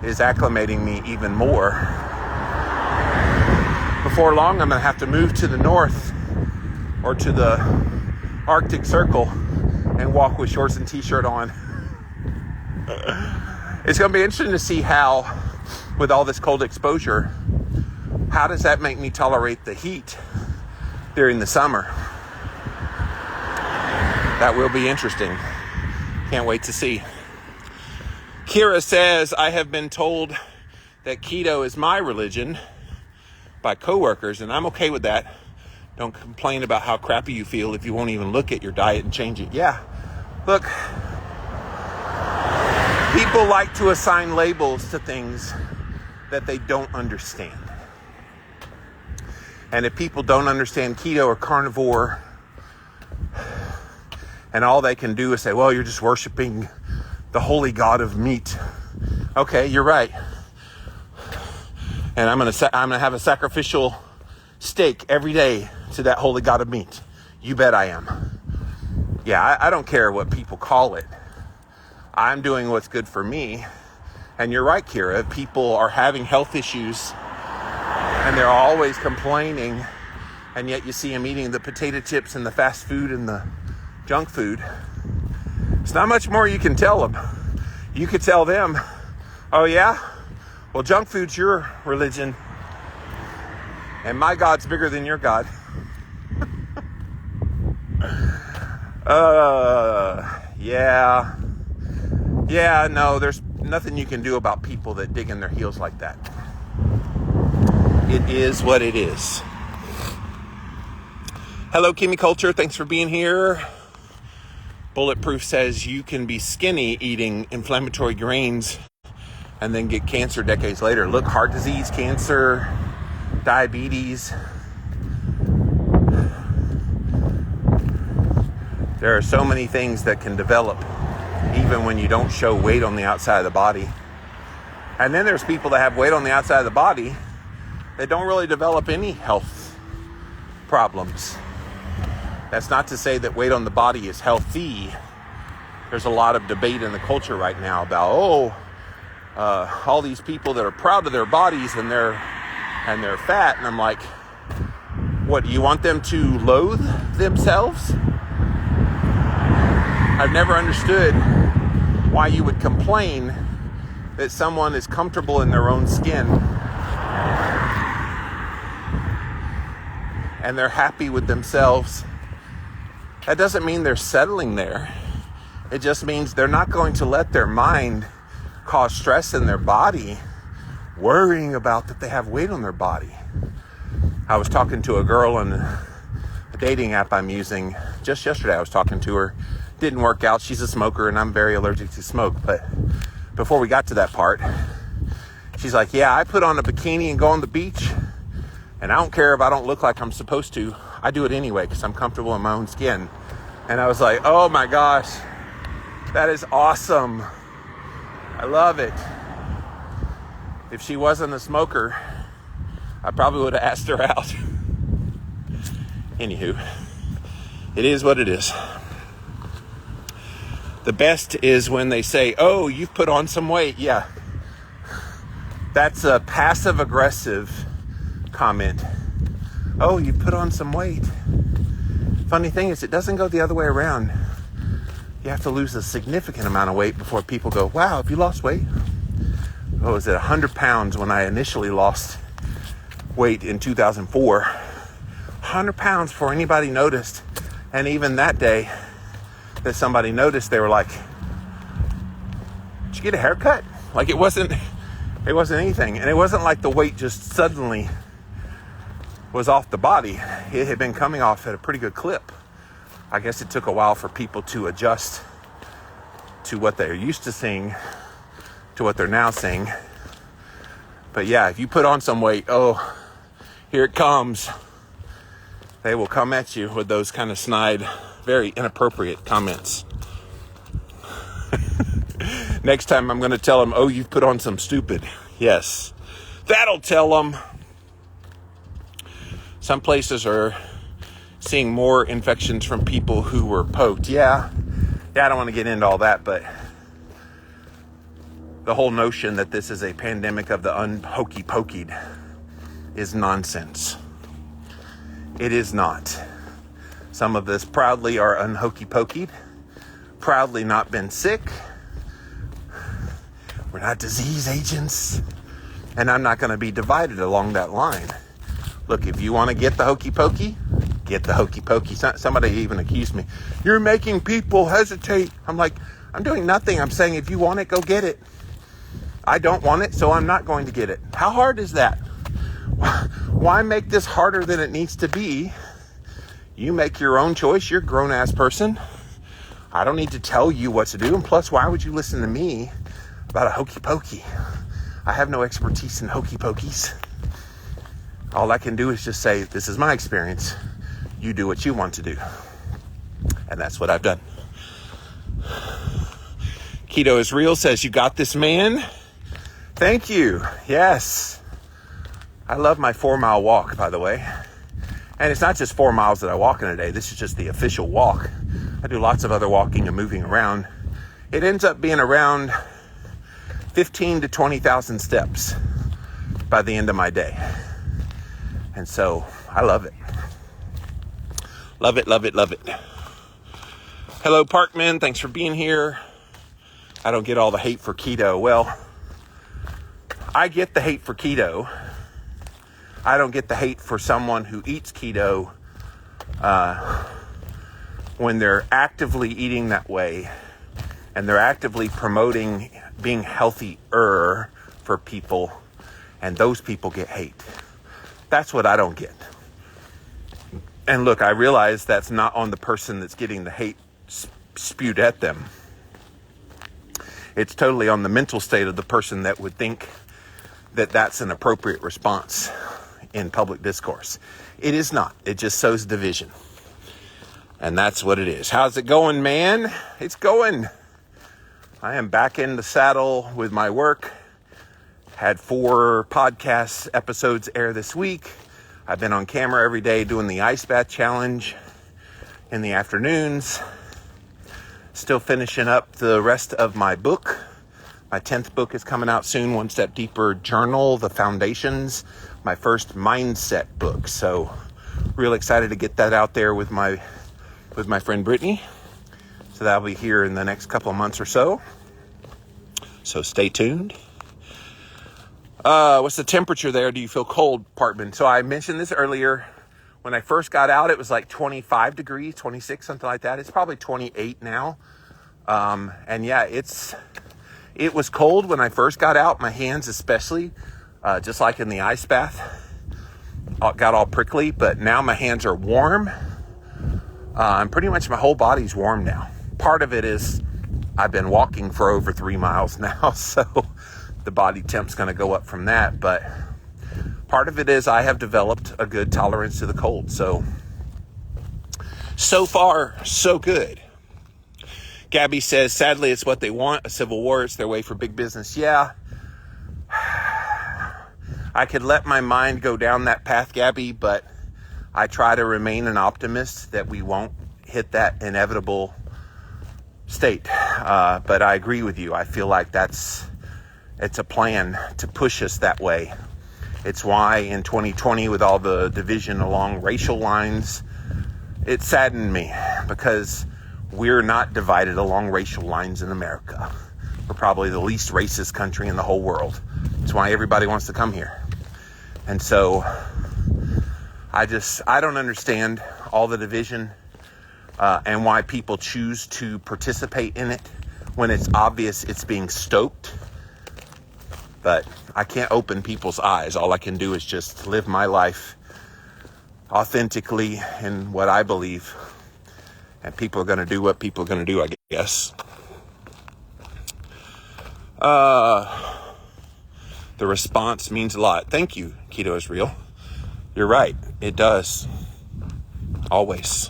is acclimating me even more. Before long, I'm going to have to move to the north or to the Arctic Circle and walk with shorts and t-shirt on. It's going to be interesting to see how, with all this cold exposure, how does that make me tolerate the heat during the summer? That will be interesting. Can't wait to see. Kira says, I have been told that keto is my religion by coworkers, and I'm okay with that. Don't complain about how crappy you feel if you won't even look at your diet and change it. Yeah, look, people like to assign labels to things that they don't understand. And if people don't understand keto or carnivore, and all they can do is say, well, you're just worshiping the holy god of meat. Okay, you're right. And I'm gonna have a sacrificial steak every day to that holy god of meat. You bet I am. Yeah, I don't care what people call it. I'm doing what's good for me. And you're right, Kira. People are having health issues and they're always complaining. And yet you see them eating the potato chips and the fast food and the junk food. It's not much more you can tell them. You could tell them, oh yeah? Well, junk food's your religion. And my God's bigger than your God. Yeah, no, there's nothing you can do about people that dig in their heels like that. It is what it is. Hello, Kimmy Culture. Thanks for being here. Bulletproof says you can be skinny eating inflammatory grains and then get cancer decades later. Look, heart disease, cancer, diabetes. There are so many things that can develop even when you don't show weight on the outside of the body. And then there's people that have weight on the outside of the body that don't really develop any health problems. That's not to say that weight on the body is healthy. There's a lot of debate in the culture right now about, all these people that are proud of their bodies and they're fat. And I'm like, what, do you want them to loathe themselves? I've never understood why you would complain that someone is comfortable in their own skin and they're happy with themselves. That doesn't mean they're settling there. It just means they're not going to let their mind cause stress in their body, worrying about that they have weight on their body. I was talking to a girl on a dating app I'm using just yesterday. I was talking to her. Didn't work out. She's a smoker and I'm very allergic to smoke. But before we got to that part, she's like, yeah, I put on a bikini and go on the beach. And I don't care if I don't look like I'm supposed to. I do it anyway because I'm comfortable in my own skin. And I was like, oh my gosh, that is awesome. I love it. If she wasn't a smoker, I probably would have asked her out. Anywho, it is what it is. The best is when they say, oh, you've put on some weight. Yeah. That's a passive-aggressive comment. Oh, you put on some weight. Funny thing is, it doesn't go the other way around. You have to lose a significant amount of weight before people go, wow, have you lost weight? What was it, 100 pounds when I initially lost weight in 2004. 100 pounds before anybody noticed. And even that day that somebody noticed, they were like, did you get a haircut? Like it wasn't anything. And it wasn't like the weight just suddenly was off the body. It had been coming off at a pretty good clip. I guess it took a while for people to adjust to what they're used to seeing to what they're now seeing. But yeah, if you put on some weight, oh, here it comes. They will come at you with those kind of snide, very inappropriate comments. Next time I'm going to tell them, oh, you've put on some stupid. Yes, that'll tell them. Some places are seeing more infections from people who were poked. Yeah, I don't want to get into all that, but the whole notion that this is a pandemic of the unhokey-pokeyed is nonsense. It is not. Some of us proudly are unhokey-pokeyed, proudly not been sick. We're not disease agents, and I'm not going to be divided along that line. Look, if you want to get the hokey-pokey, get the hokey-pokey. Somebody even accused me, you're making people hesitate. I'm like, I'm doing nothing. I'm saying if you want it, go get it. I don't want it, so I'm not going to get it. How hard is that? Why make this harder than it needs to be? You make your own choice. You're a grown-ass person. I don't need to tell you what to do. And plus, why would you listen to me about a hokey-pokey? I have no expertise in hokey-pokeys. All I can do is just say, this is my experience. You do what you want to do. And that's what I've done. Keto is Real says, you got this, man. Thank you. Yes. I love my 4-mile walk, by the way. And it's not just 4 miles that I walk in a day. This is just the official walk. I do lots of other walking and moving around it ends up being around 15 to 20,000 steps by the end of my day. And so I love it. Love it, love it, love it. Hello, Parkman. Thanks for being here. I don't get all the hate for keto. Well, I get the hate for keto. I don't get the hate for someone who eats keto when they're actively eating that way and they're actively promoting being healthier for people, and those people get hate. That's what I don't get. And look, I realize that's not on the person that's getting the hate spewed at them. It's totally on the mental state of the person that would think that that's an appropriate response in public discourse. It is not. It just sows division. And that's what it is. How's it going, man? It's going. I am back in the saddle with my work. Had 4 podcast episodes air this week. I've been on camera every day doing the ice bath challenge in the afternoons. Still finishing up the rest of my book. My 10th book is coming out soon, One Step Deeper Journal, The Foundations, my first mindset book. So real excited to get that out there with my friend Brittany. So that'll be here in the next couple of months or so. So stay tuned. What's the temperature there? Do you feel cold, Parkman? So I mentioned this earlier. When I first got out, it was like 25 degrees, 26, something like that. It's probably 28 now. And yeah, it was cold when I first got out. My hands especially, just like in the ice bath, got all prickly. But now my hands are warm. And pretty much my whole body's warm now. Part of it is I've been walking for over 3 miles now, so the body temp's going to go up from that. But part of it is I have developed a good tolerance to the cold. So far, so good. Gabby says, sadly, it's what they want, a civil war. It's their way for big business. Yeah. I could let my mind go down that path, Gabby, but I try to remain an optimist that we won't hit that inevitable state. But I agree with you. I feel like it's a plan to push us that way. It's why in 2020, with all the division along racial lines, it saddened me because we're not divided along racial lines in America. We're probably the least racist country in the whole world. It's why everybody wants to come here. And so I don't understand all the division and why people choose to participate in it when it's obvious it's being stoked. But I can't open people's eyes. All I can do is just live my life authentically in what I believe. And people are going to do what people are going to do, I guess. The response means a lot. Thank you, Keto is Real. You're right. It does. Always.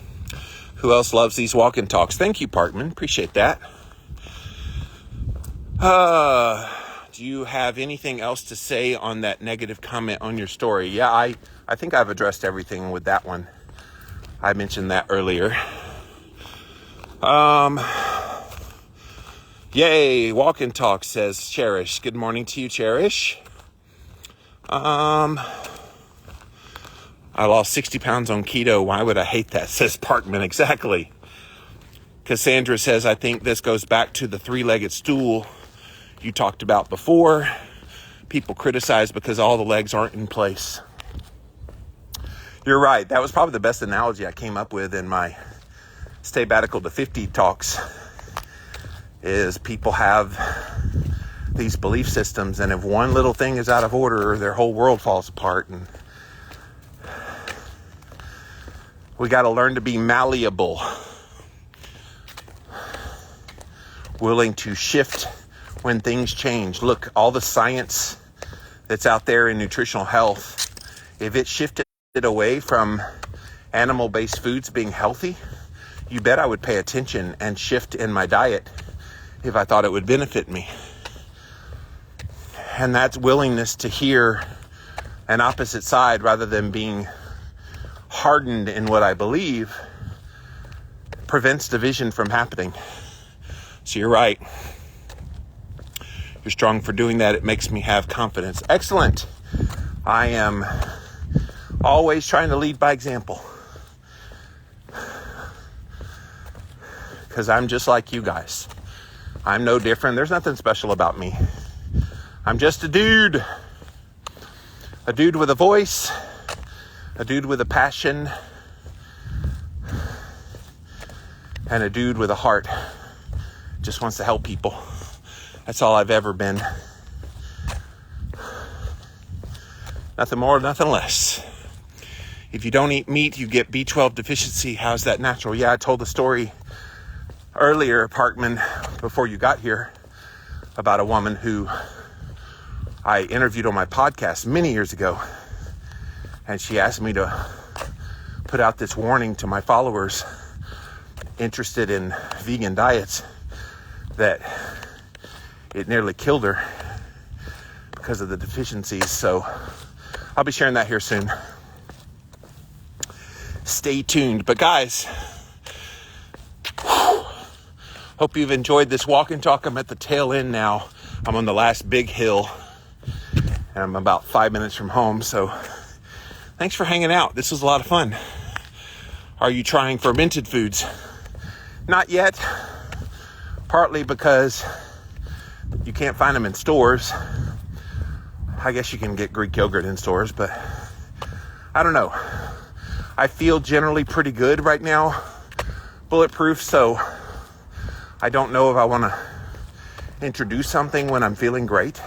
Who else loves these walk-in talks? Thank you, Parkman. Appreciate that. Do you have anything else to say on that negative comment on your story? Yeah, I think I've addressed everything with that one. I mentioned that earlier. Yay, walk-in talk, says Cherish. Good morning to you, Cherish. I lost 60 pounds on keto. Why would I hate that? Says Parkman. Exactly. Cassandra says, I think this goes back to the 3-legged stool you talked about before. People criticize because all the legs aren't in place. You're right. That was probably the best analogy I came up with in my Stay Batical to 50 talks. Is people have these belief systems, and if one little thing is out of order, their whole world falls apart. And we got to learn to be malleable, willing to shift when things change. Look, all the science that's out there in nutritional health, if it shifted away from animal-based foods being healthy, you bet I would pay attention and shift in my diet if I thought it would benefit me. And that's willingness to hear an opposite side rather than being hardened in what I believe prevents division from happening. So you're right. You're strong for doing that. It makes me have confidence. Excellent. I am always trying to lead by example. Because I'm just like you guys. I'm no different. There's nothing special about me. I'm just a dude. A dude with a voice. A dude with a passion. And a dude with a heart. Just wants to help people. That's all I've ever been. Nothing more, nothing less. If you don't eat meat, you get B12 deficiency. How's that natural? Yeah, I told the story earlier, Parkman, before you got here, about a woman who I interviewed on my podcast many years ago. And she asked me to put out this warning to my followers interested in vegan diets that it nearly killed her because of the deficiencies. So I'll be sharing that here soon. Stay tuned. But guys, hope you've enjoyed this walk and talk. I'm at the tail end now. I'm on the last big hill and I'm about 5 minutes from home. So thanks for hanging out. This was a lot of fun. Are you trying fermented foods? Not yet. Partly because you can't find them in stores. I guess you can get Greek yogurt in stores, but I don't know. I feel generally pretty good right now. Bulletproof, so I don't know if I want to introduce something when I'm feeling great.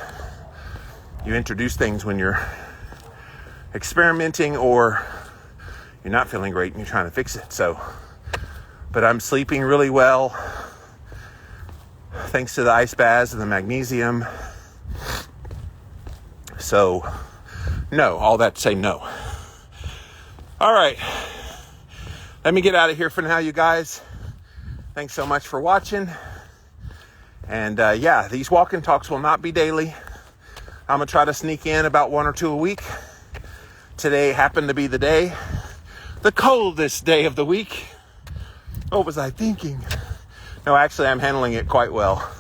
You introduce things when you're experimenting or you're not feeling great and you're trying to fix it. So, but I'm sleeping really well. Thanks to the ice baths and the magnesium. So, no, all that to say no. All right. Let me get out of here for now, you guys. Thanks so much for watching. And yeah, these walk and talks will not be daily. I'm going to try to sneak in about 1 or 2 a week. Today happened to be the day. The coldest day of the week. What was I thinking? No, actually, I'm handling it quite well.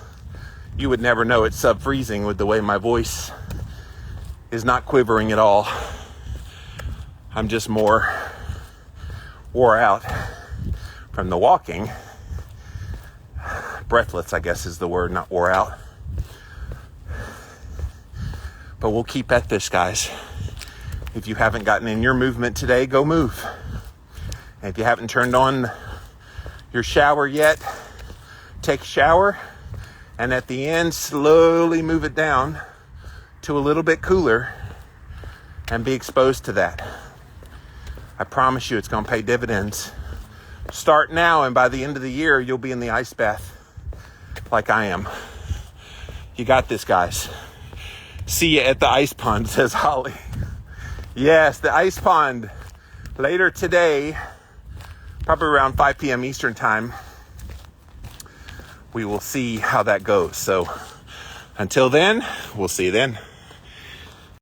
You would never know it's sub-freezing with the way my voice is not quivering at all. I'm just more wore out from the walking. Breathless, I guess is the word, not wore out. But we'll keep at this, guys. If you haven't gotten in your movement today, go move. And if you haven't turned on your shower yet, take a shower, and at the end, slowly move it down to a little bit cooler and be exposed to that. I promise you it's going to pay dividends. Start now, and by the end of the year, you'll be in the ice bath like I am. You got this, guys. See you at the ice pond, says Holly. Yes, the ice pond. Later today, probably around 5 p.m. Eastern time, we will see how that goes. So until then, we'll see you then.